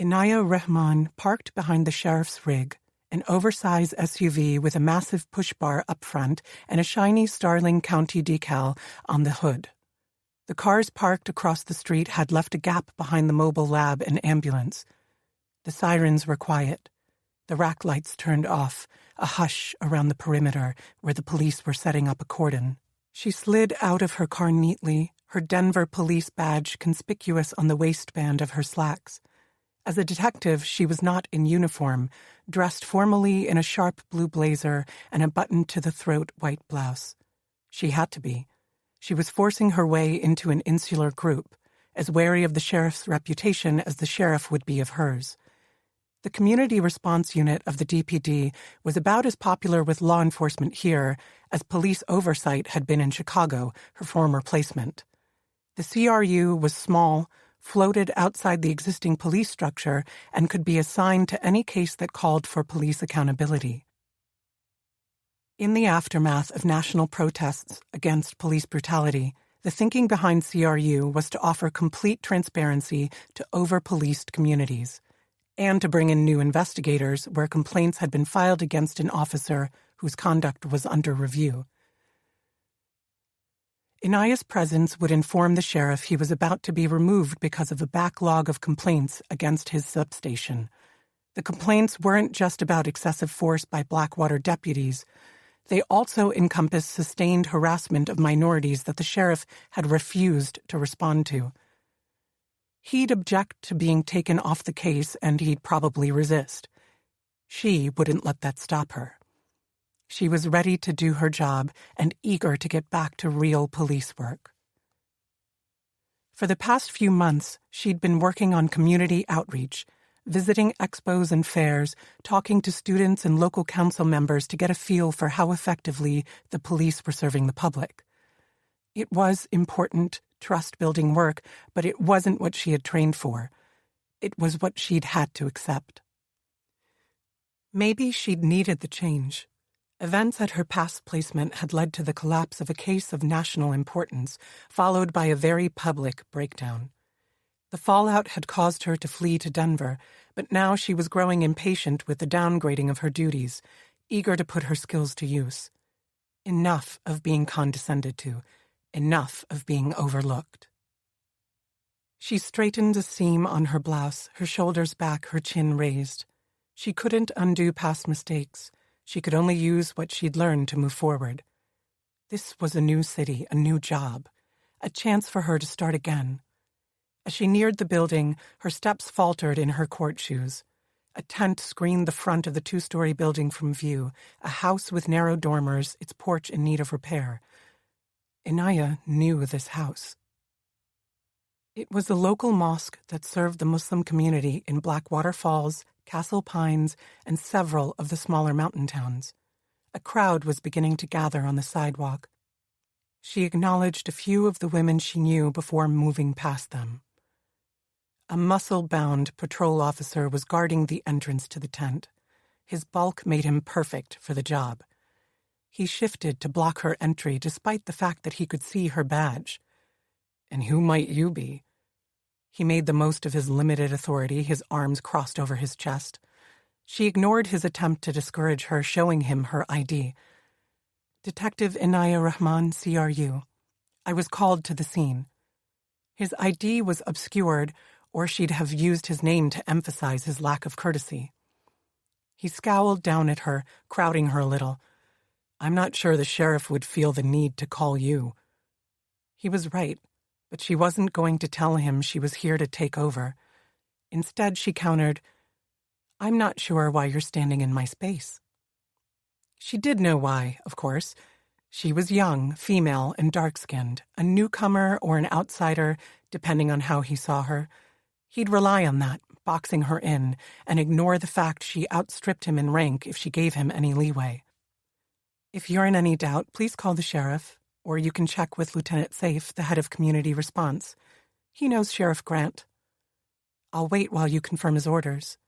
Inaya Rahman parked behind the sheriff's rig, an oversized SUV with a massive push bar up front and a shiny Starling County decal on the hood. The cars parked across the street had left a gap behind the mobile lab and ambulance. The sirens were quiet. The rack lights turned off, a hush around the perimeter where the police were setting up a cordon. She slid out of her car neatly, her Denver police badge conspicuous on the waistband of her slacks. As a detective, she was not in uniform, dressed formally in a sharp blue blazer and a button-to-the-throat white blouse. She had to be. She was forcing her way into an insular group, as wary of the sheriff's reputation as the sheriff would be of hers. The community response unit of the DPD was about as popular with law enforcement here as police oversight had been in Chicago, her former placement. The CRU was small, floated outside the existing police structure, and could be assigned to any case that called for police accountability. In the aftermath of national protests against police brutality, the thinking behind CRU was to offer complete transparency to over-policed communities, and to bring in new investigators where complaints had been filed against an officer whose conduct was under review. Inaya's presence would inform the sheriff he was about to be removed because of a backlog of complaints against his substation. The complaints weren't just about excessive force by Blackwater deputies. They also encompassed sustained harassment of minorities that the sheriff had refused to respond to. He'd object to being taken off the case, and he'd probably resist. She wouldn't let that stop her. She was ready to do her job and eager to get back to real police work. For the past few months, she'd been working on community outreach, visiting expos and fairs, talking to students and local council members to get a feel for how effectively the police were serving the public. It was important, trust-building work, but it wasn't what she had trained for. It was what she'd had to accept. Maybe she'd needed the change. Events at her past placement had led to the collapse of a case of national importance, followed by a very public breakdown. The fallout had caused her to flee to Denver, but now she was growing impatient with the downgrading of her duties, eager to put her skills to use. Enough of being condescended to. Enough of being overlooked. She straightened a seam on her blouse, her shoulders back, her chin raised. She couldn't undo past mistakes. She could only use what she'd learned to move forward. This was a new city, a new job, a chance for her to start again. As she neared the building, her steps faltered in her court shoes. A tent screened the front of the two-story building from view, a house with narrow dormers, its porch in need of repair. Inaya knew this house. It was the local mosque that served the Muslim community in Blackwater Falls, Castle Pines, and several of the smaller mountain towns. A crowd was beginning to gather on the sidewalk. She acknowledged a few of the women she knew before moving past them. A muscle-bound patrol officer was guarding the entrance to the tent. His bulk made him perfect for the job. He shifted to block her entry despite the fact that he could see her badge. "And who might you be?" He made the most of his limited authority, his arms crossed over his chest. She ignored his attempt to discourage her, showing him her ID. "Detective Inaya Rahman, CRU. I was called to the scene." His ID was obscured, or she'd have used his name to emphasize his lack of courtesy. He scowled down at her, crowding her a little. "I'm not sure the sheriff would feel the need to call you." He was right, but she wasn't going to tell him she was here to take over. Instead, she countered, "I'm not sure why you're standing in my space." She did know why, of course. She was young, female, and dark-skinned, a newcomer or an outsider, depending on how he saw her. He'd rely on that, boxing her in, and ignore the fact she outstripped him in rank if she gave him any leeway. "If you're in any doubt, please call the sheriff, or you can check with Lieutenant Safe, the head of community response. He knows Sheriff Grant." "I'll wait while you confirm his orders."